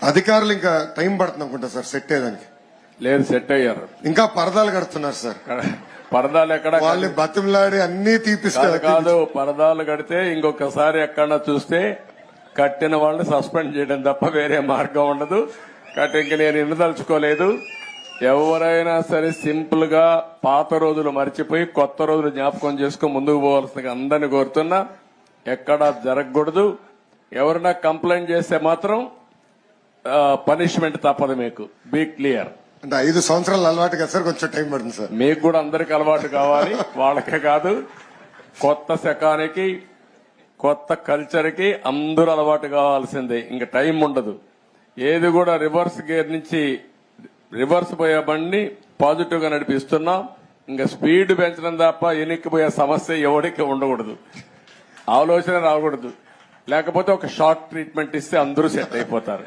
అధికారులు ఇంకా టైం పడుతుంది అనుకుంటా సార్ సెట్ అయ్యేదానికి. లేదు, సెట్ అయ్యారు. ఇంకా పరదాలు కడుతున్నారు సార్. పరదాలు ఎక్కడ? వాళ్ళు బతిమలాడి అన్ని తీపిస్తారు. కాదు, పరదాలు కడితే ఇంకొకసారి ఎక్కడన్నా చూస్తే కట్టిన వాళ్ళని సస్పెండ్ చేయడం తప్ప వేరే మార్గం ఉండదు. కాబట్టి ఇంక నేను ఎన్నుదలుచుకోలేదు. ఎవరైనా సరే సింపుల్ గా పాత రోజులు మర్చిపోయి కొత్త రోజులు జ్ఞాపకం చేసుకుని ముందుకు పోవాల్సిందిగా అందరిని కోరుతున్నా. ఎక్కడా జరగకూడదు. ఎవరైనా కంప్లైంట్ చేస్తే మాత్రం పనిష్మెంట్ తప్పదు. మీకు బీ క్లియర్. అంటే 5 సంవత్సరాలు అలవాటు కదా సార్, కొంచెం టైం పడుతుంది సార్. మీకు కూడా అందరికి అలవాటు కావాలి, వాళ్ళకే కాదు. కొత్త శకానికి కొత్త కల్చర్ కి అందరూ అలవాటు కావాల్సిందే. ఇంకా టైం ఉండదు. ఏది కూడా రివర్స్ గేర్ నుంచి రివర్స్ పోయే బండిని పాజిటివ్ గా నడిపిస్తున్నాం. ఇంకా స్పీడ్ పెంచడం తప్ప ఎనిక్కిపోయే సమస్య ఎవరికి ఉండకూడదు. ఆలోచన రాకూడదు. లేకపోతే ఒక షార్ట్ ట్రీట్మెంట్ ఇస్తే అందరూ సెట్ అయిపోతారు.